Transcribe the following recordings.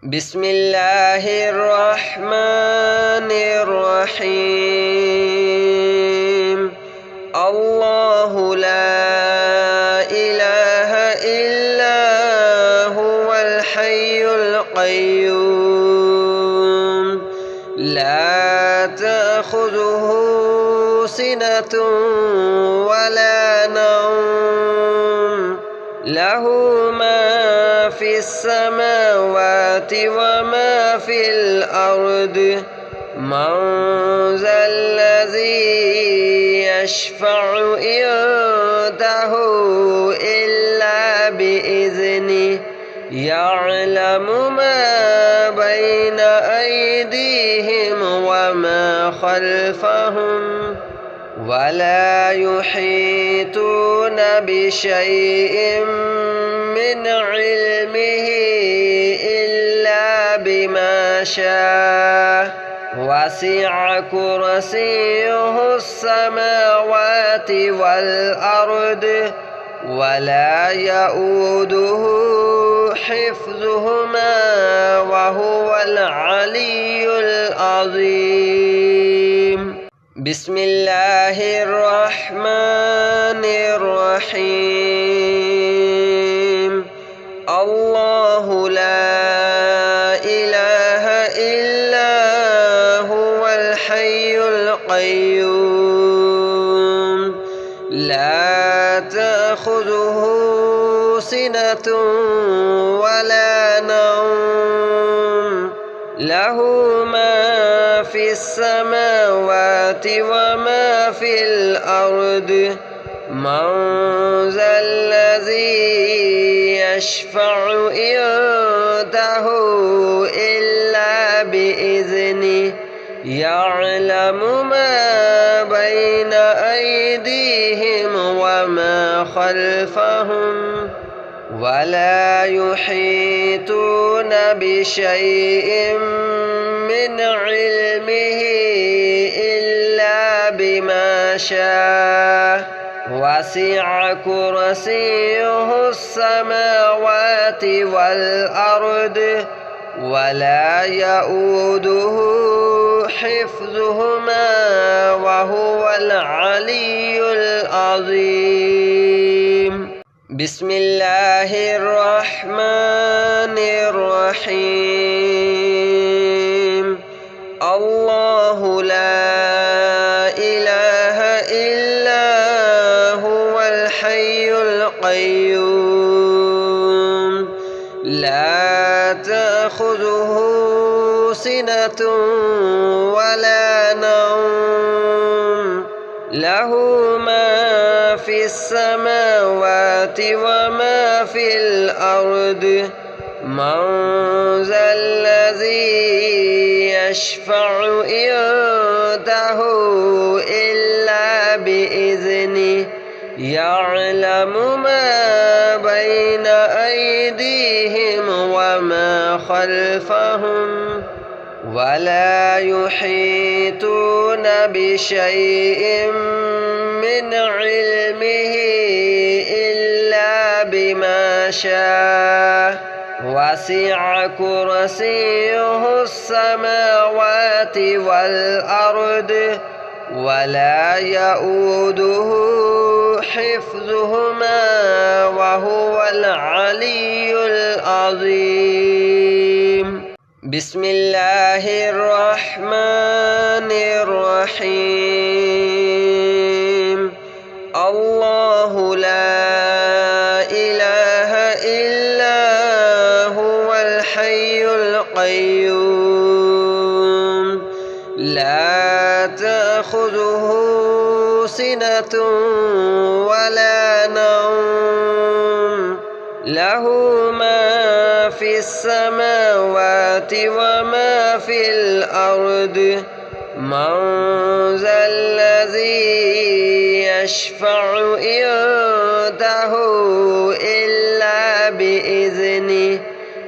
بسم الله الرحمن الرحيم. الله لا إله إلا هو الحي القيوم لا تأخذه سنة ولا نوم له ما في السماوات وما في الأرض من ذا الذي يشفع عنده إلا بإذنه يعلم ما بين أيديهم وما خلفهم ولا يحيطون بشيء من علمه إلا بما شاء وسع كرسيه السماوات والأرض ولا يؤوده حفظهما وهو العلي العظيم. بسم الله الرحمن الرحيم. الله لا إله إلا هو الحي القيوم لا تأخذه سنة ولا نوم له ما في السماوات وما في الأرض من ذا الذي يشفع عنده إلا بإذنه يعلم ما بين أيديهم وما خلفهم ولا يحيطون بشيء من علمه إلا بما شاء وسع كرسيه السماوات والأرض ولا يؤوده حفظهما وهو العلي العظيم. بسم الله الرحمن الرحيم. الله لا إله إلا هو الحي القيوم لا تأخذه سنة ولا نوم له ما في السماوات وما في الأرض من ذا الذي يشفع عنده إلا بإذنه يعلم ما بين أيديهم وما خلفهم ولا يحيطون بشيء من علمه إلا بما شاء وسع كرسيه السماوات والأرض ولا يؤوده حفظهما وهو العلي العظيم. بسم الله الرحمن الرحيم. الله لا إله إلا هو الحي القيوم لا تأخذه سنة ولا نوم له ما في السماوات وما في الأرض من ذا الذي يشفع عنده إلا بإذنه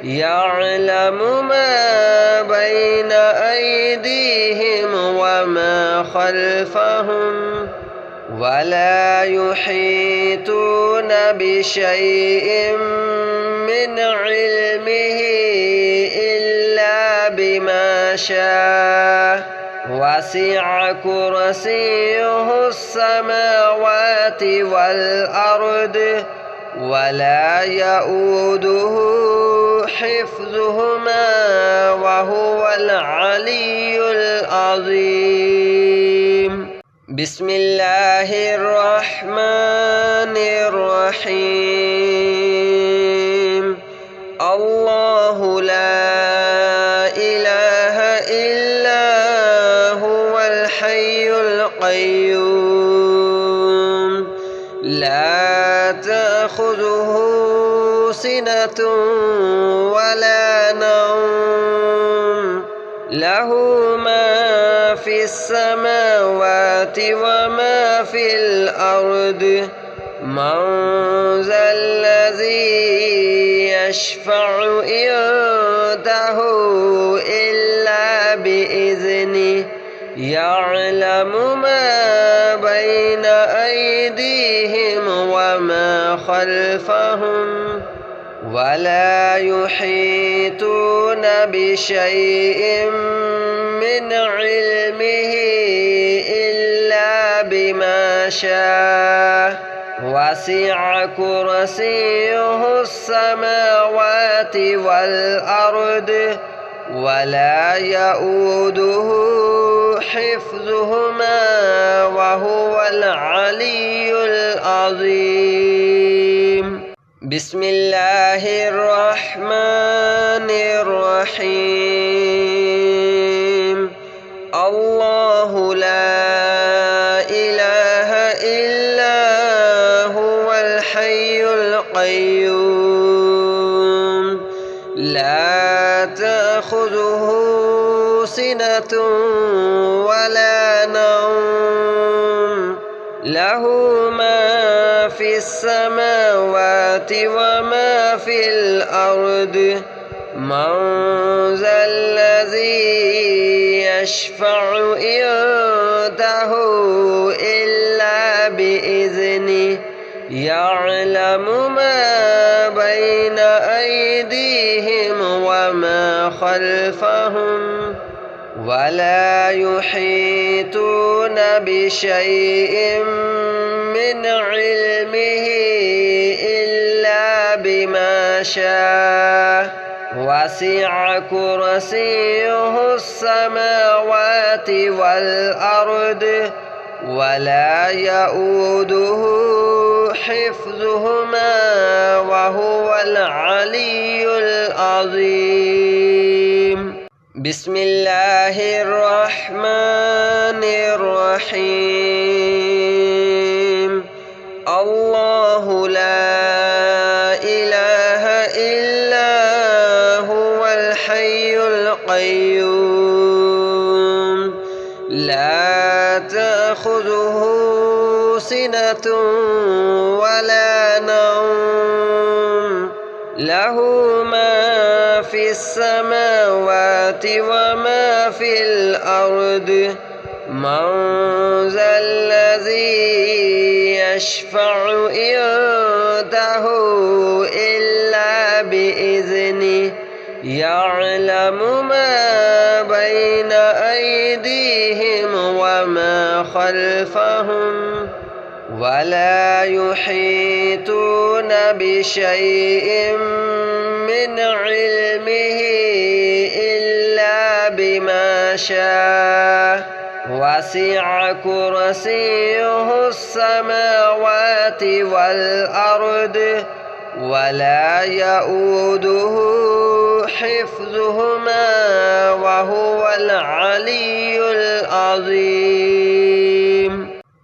يعلم ما بين أيديهم وما خلفهم ولا يحيطون بشيء من علمه إلا شاء وسع كرسيه السماوات والأرض ولا يؤوده حفظهما وهو العلي العظيم. بسم الله الرحمن الرحيم. الله لا إله إلا هو الحي القيوم لا تأخذه سنة ولا نوم له ما في السماوات وما في الأرض من ذا الذي يشفع عنده إلا بإذنه يعلم ما بين أيديهم وما خلفهم ولا يحيطون بشيء من علمه إلا بما شاء وسع كرسيه السماوات والأرض ولا يؤوده حفظهما وهو العلي العظيم. بسم الله الرحمن الرحيم. الله لا إله إلا هو الحي القيوم لا تأخذه سنة ولا نوم له ما في السماوات وما في الأرض من ذا الذي يشفع عنده إلا بإذنه يعلم ما بين أيديهم وما خلفهم ولا يحيطون بشيء من علمه إلا بما شاء وسع كرسيه السماوات والأرض ولا يؤوده حفظهما وهو العلي العظيم. بسم الله الرحمن الرحيم. الله لا إله إلا هو الحي القيوم لا تأخذه سنة ولا نوم له ما في السماوات وما في الأرض من ذا الذي يشفع عنده إلا بإذنه يعلم ما بين أيديهم وما خلفهم ولا يحيطون بشيء من علمه إلا بما شاء وسع كرسيه السماوات والأرض ولا يؤوده حفظهما وهو العلي العظيم.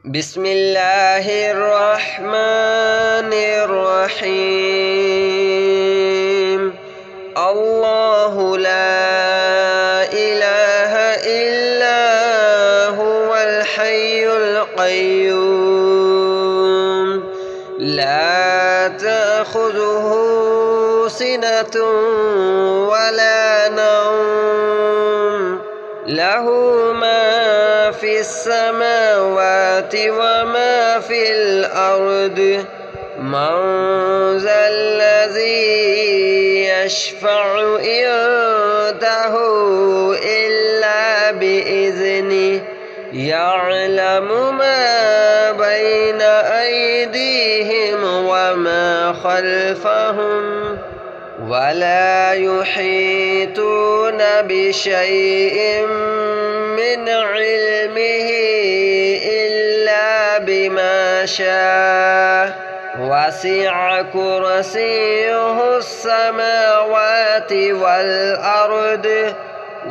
بسم الله الرحمن الرحيم. الله لا إله إلا هو الحي القيوم لا تأخذه سنة ولا نوم له ما في السماوات وما في الأرض من ذا الذي يشفع عنده إلا يعلم ما بين أيديهم وما خلفهم ولا يحيطون بشيء من علمه إلا بما شاء وسع كرسيه السماوات والأرض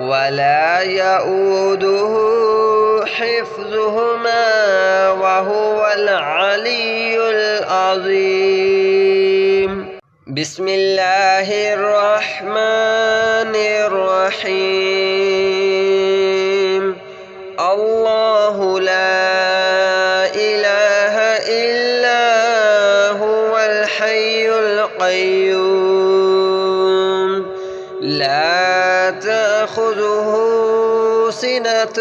ولا يؤوده حفظهما وهو العلي العظيم. بسم الله الرحمن الرحيم. الله لا إله إلا هو الحي القيوم لا تأخذه سنة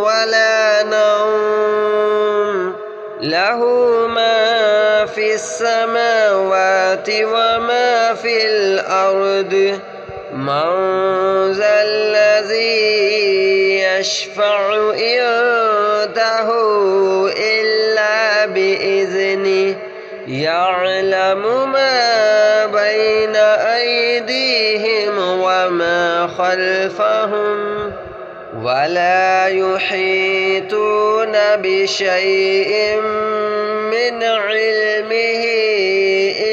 ولا نوم له ما في السماوات وما في الأرض من ذا الذي يشفع عنده إلا بإذنه يعلم ما بين أيديهم وما خلفهم ولا يحيطون بشيء من علمه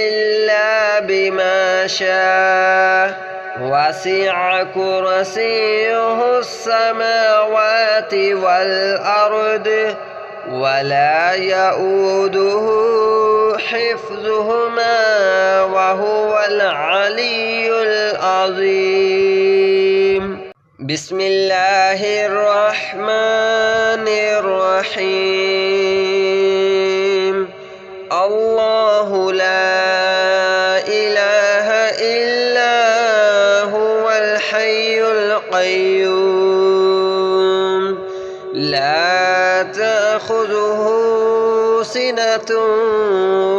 إلا بما شاء وسع كرسيه السماوات والأرض ولا يؤوده حفظهما وهو العلي العظيم. بسم الله الرحمن الرحيم. الله لا إله إلا هو الحي القيوم لا تأخذه سنة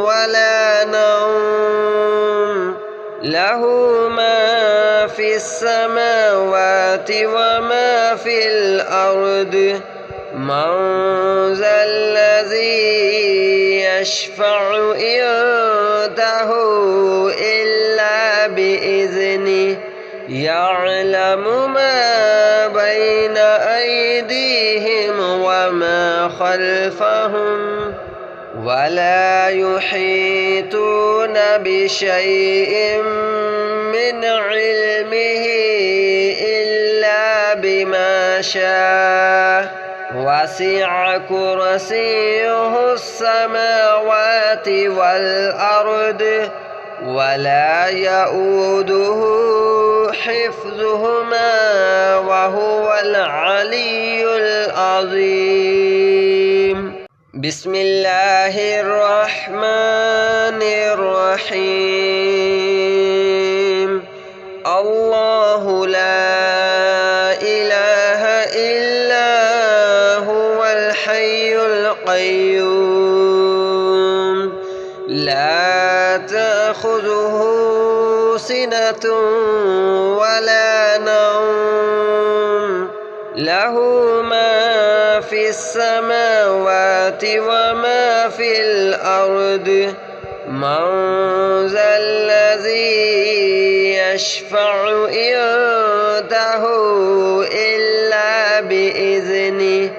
ولا نوم له ما في السماوات وما في الأرض من ذا الذي يشفع عنده إلا بإذنه يعلم ما بين أيديهم وما خلفهم ولا يحيطون بشيء من علمه إلا بما شاء وسع كرسيه السماوات والأرض ولا يؤوده حفظهما وهو العلي العظيم. بسم الله الرحمن الرحيم. الله لا إله إلا هو الحي القيوم لا تأخذه سنة ولا نوم له ما في السماوات وما في الأرض من ذا الذي يشفع عنده إلا بإذنه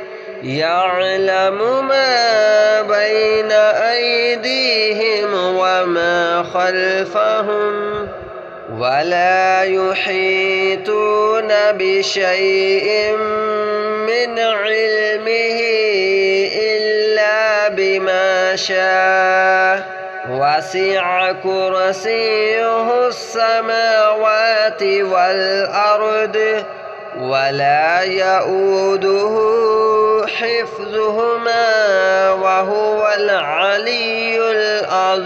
يعلم ما بين أيديهم وما خلفهم ولا يحيطون بشيء من علمه إلا بما شاء وسع كرسيه السماوات والأرض ولا يؤوده حفظهما وهو العلي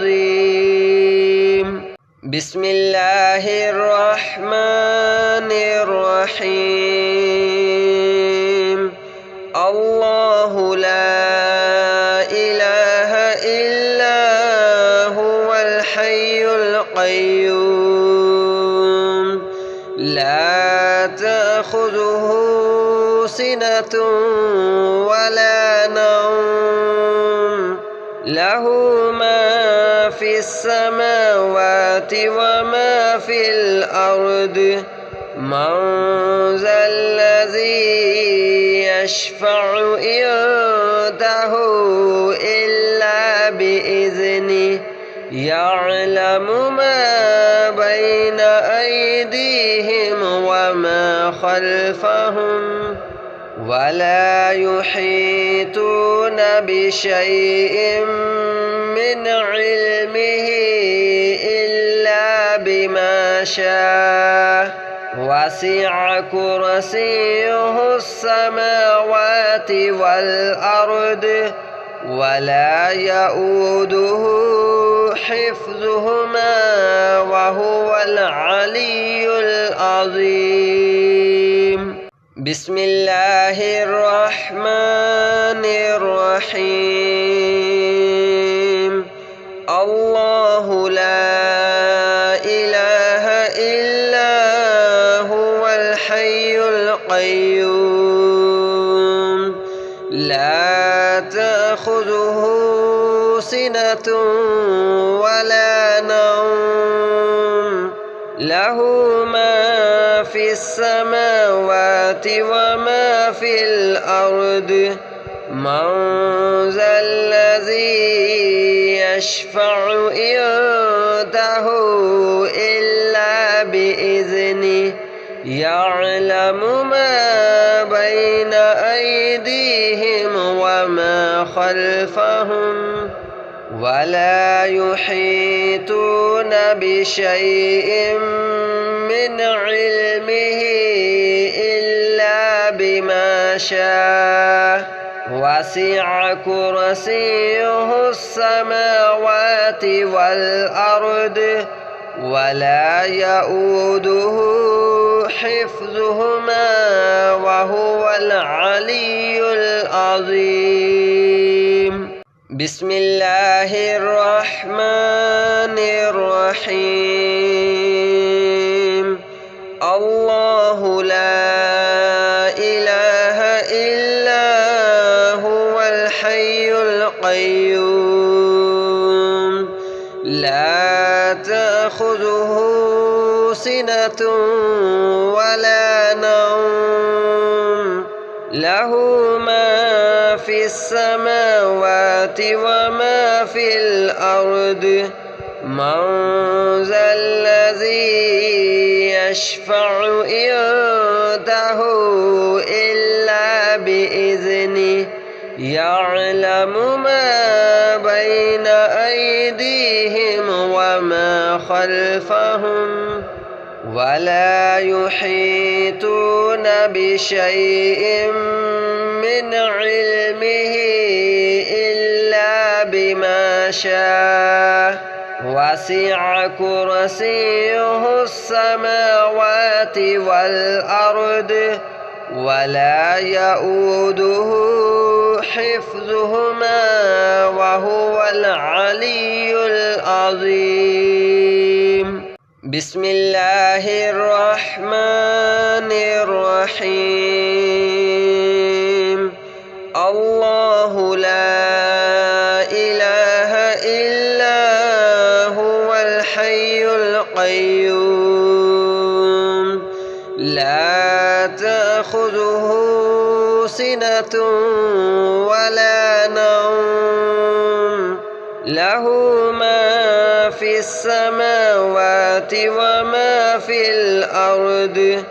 العظيم. بسم الله الرحمن الرحيم. الله لا إله إلا هو الحي القيوم لا لا تأخذه سنة ولا نوم له ما في السماوات وما في الأرض من ذا الذي يشفع عنده إلا بإذنه يعلم ما بين أيديهم وما خلفهم ولا يحيطون بشيء من علمه إلا بما شاء وسع كرسيه السماوات والأرض ولا يؤوده حفظهما وهو العلي العظيم. بسم الله الرحمن الرحيم. الله لا إله إلا هو الحي القيوم لا تأخذه سنة ولا نوم له ما في السماوات وما في الأرض من ذا الذي يشفع عنده إلا بإذنه يعلم ما بين أيديهم وما خلفهم ولا يحيطون بشيء من علمه إلا بما شاء وسع كرسيه السماوات والأرض ولا يؤوده حفظهما وهو العلي العظيم. بسم الله الرحمن الرحيم. الله لا إله إلا هو الحي القيوم لا تأخذه سنة ولا نوم له ما في السماوات وما في الأرض من ذا الذي يشفع عنده إلا بإذنه يعلم ما بين أيديهم وما خلفهم ولا يحيطون بشيء من علمه إلا بما شاء وسع كرسيه السماوات والأرض ولا يؤوده حفظهما وهو العلي العظيم. بسم الله الرحمن الرحيم. الله لا إله إلا هو الحي القيوم لا تأخذه سنة ولا نوم له ما في السماوات وما في الأرض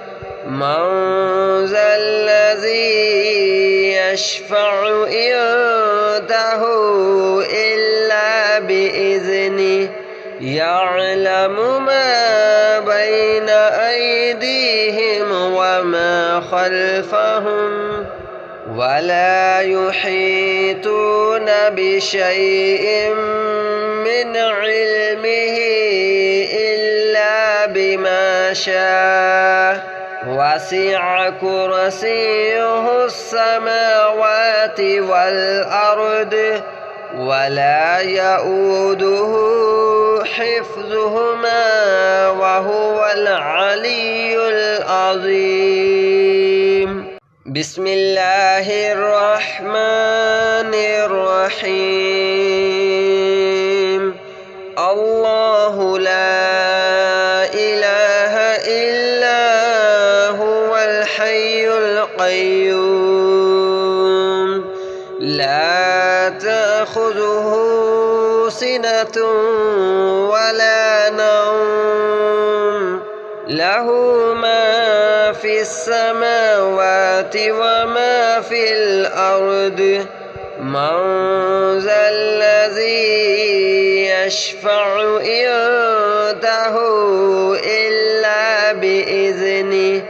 من ذا الذي يشفع عنده إلا بإذنه يعلم ما بين أيديهم وما خلفهم ولا يحيطون بشيء من علمه إلا بما شاء وسع كرسيه السماوات والأرض ولا يؤوده حفظهما وهو العلي العظيم. بسم الله الرحمن الرحيم. الله لا إله إلا هو الحي القيوم لا تأخذه سنة ولا نوم له ما في السماوات وما في الأرض من ذا الذي يشفع عنده إلا بإذنه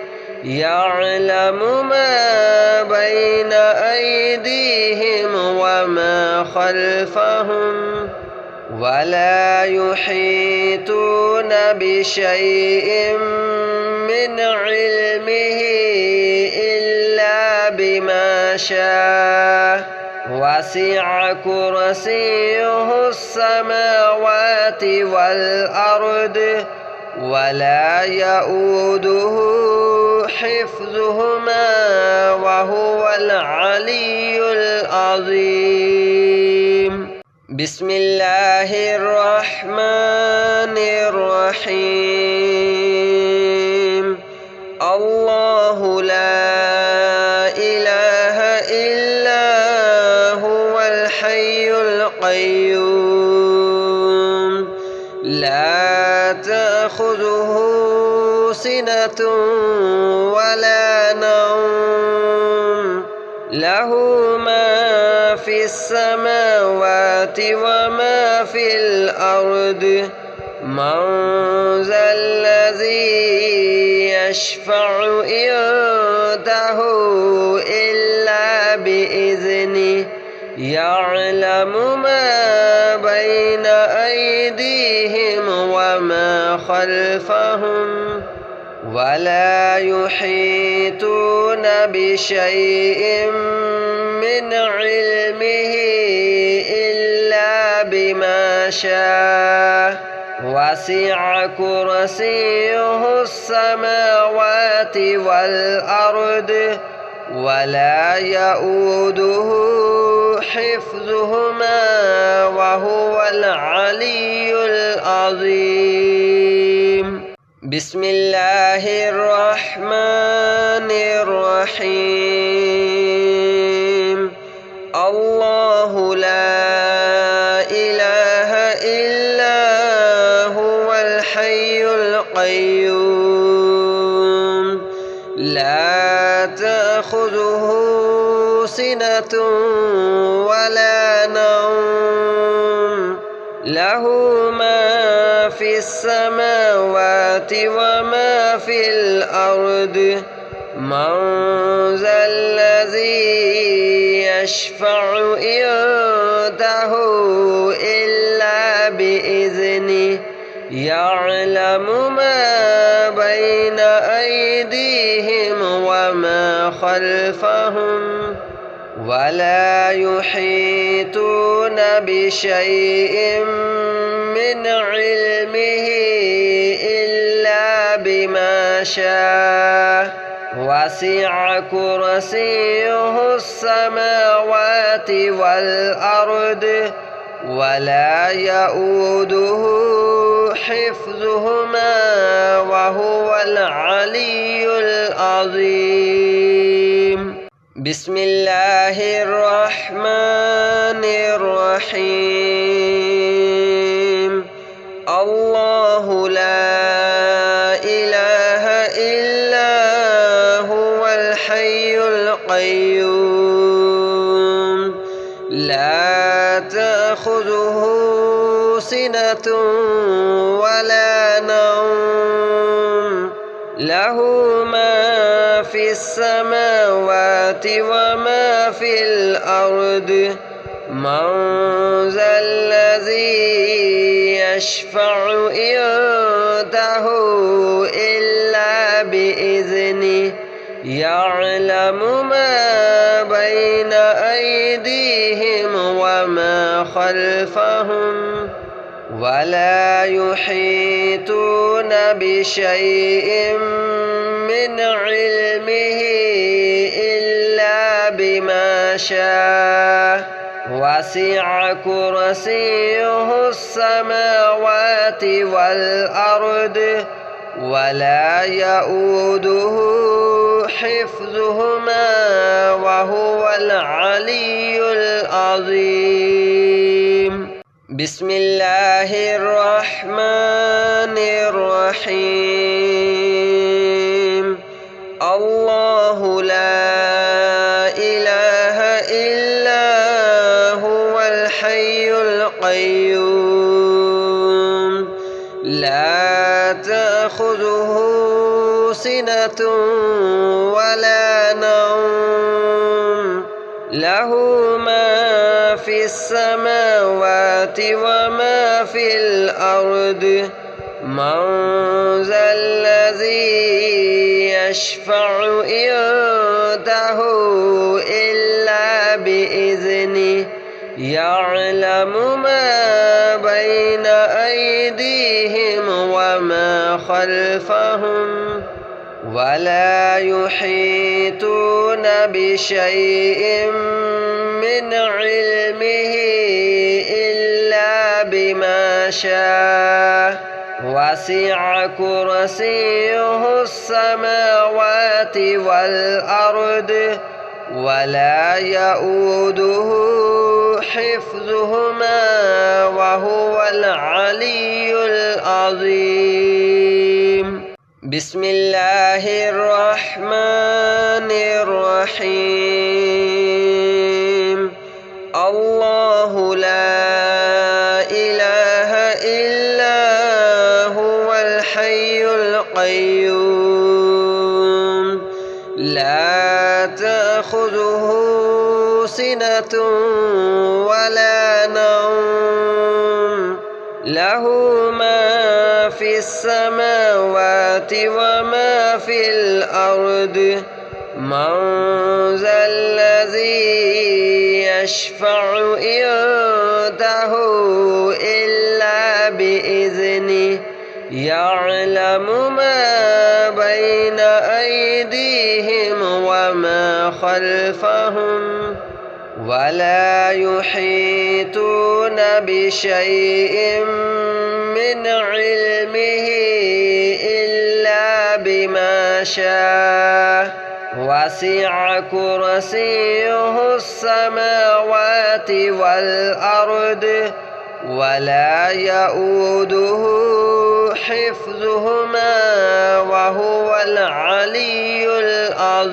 يعلم ما بين أيديهم وما خلفهم ولا يحيطون بشيء من علمه إلا بما شاء وسع كرسيه السماوات والأرض ولا يؤوده حفظهما وهو العلي العظيم. بسم الله الرحمن الرحيم. الله لا إله إلا هو الحي القيوم لا تأخذه سنة ولا نوم له ما في السماوات وما في الأرض من ذا الذي يشفع عنده إلا بإذنه يعلم ما بين أيديهم وما خلفهم ولا يحيطون بشيء من علمه إلا بما شاء وسع كرسيه السماوات والأرض ولا يؤوده حفظهما وهو العلي العظيم. بسم الله الرحمن الرحيم. الله لا إله إلا هو الحي القيوم لا تأخذه سنة ولا نوم له ما في السماوات وما في الأرض من ذا الذي يشفع عنده إلا بإذنه يعلم ما بين أيديهم وما خلفهم ولا يحيطون بشيء من علمه إلا بما شاء وسع كرسيه السماوات والأرض ولا يؤوده حفظهما وهو العلي العظيم. بسم الله الرحمن الرحيم. الله لا إله إلا هو الحي القيوم لا تأخذه سنة ولا نوم له ما في السماوات وما في الأرض من ذا الذي يشفع عنده إلا بإذنه يعلم ما بين أيديهم وما خلفهم ولا يحيطون بشيء من علمه إلا بما شاء وسع كرسيه السماوات والأرض ولا يؤوده حفظهما وهو العلي العظيم. بسم الله الرحمن الرحيم. الله لا إله إلا هو الحي القيوم لا تأخذه سنة ولا نوم له ما في السماوات وما في الأرض من ذا الذي يشفع عنده إلا بإذنه يعلم ما بين أيديهم وما خلفهم ولا يحيطون بشيء من علمه إلا بما شاء وسع كرسيه السماوات والأرض ولا يؤوده حفظهما وهو العلي العظيم. بسم الله الرحمن الرحيم. الله لا إله إلا هو الحي القيوم لا تأخذه سنة ولا نوم له ما في السماوات وما في الأرض من ذا الذي يشفع عنده إلا بإذنه يعلم ما بين أيديهم وما خلفهم ولا يحيطون بشيء من علمه إلا بما شاء وسع كرسيه السماوات والأرض ولا يؤوده حفظهما وهو العلي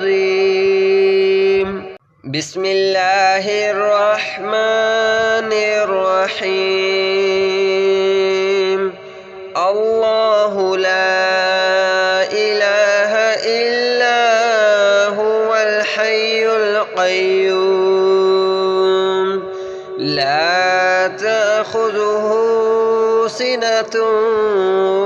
العظيم. بسم الله الرحمن الرحيم. الله لا إله إلا هو الحي القيوم لا تأخذه سنة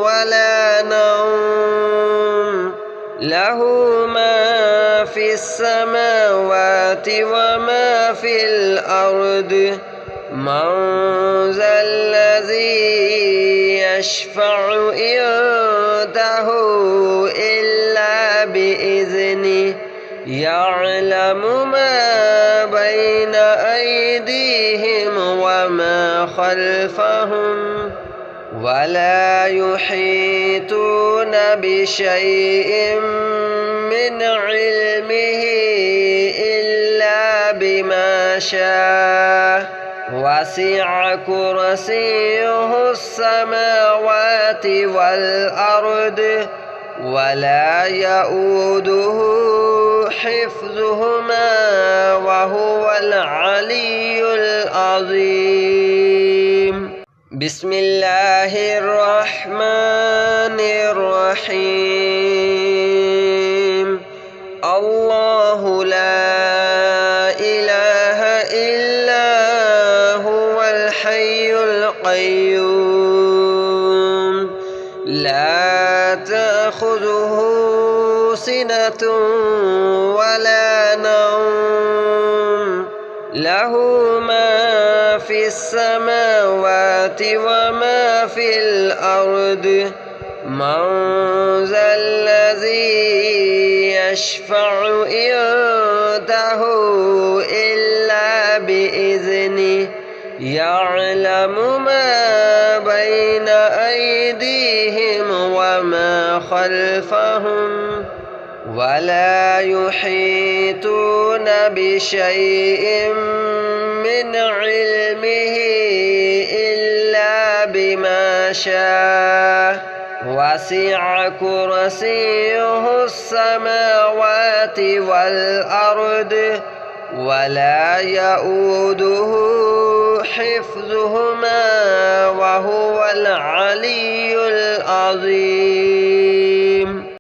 ولا نوم له ما في السماوات وما في الأرض من ذا الذي يشفع عنده إلا بإذنه يعلم ما بين أيديهم وما خلفهم ولا يحيطون بشيء من علمه إلا بما شاء وسع كرسيه السماوات والأرض ولا يؤوده حفظهما وهو العلي العظيم. بسم الله الرحمن الرحيم. الله لا إله إلا هو الحي القيوم لا تأخذه سنة ولا نوم له ما في السماوات السماوات وما في الأرض من ذا الذي يشفع عنده إلا بإذنه يعلم ما بين أيديهم وما خلفهم ولا يحيطون بشيء من علمه إلا بما شاء وسع كرسيه السماوات والأرض ولا يؤوده حفظهما وهو العلي العظيم.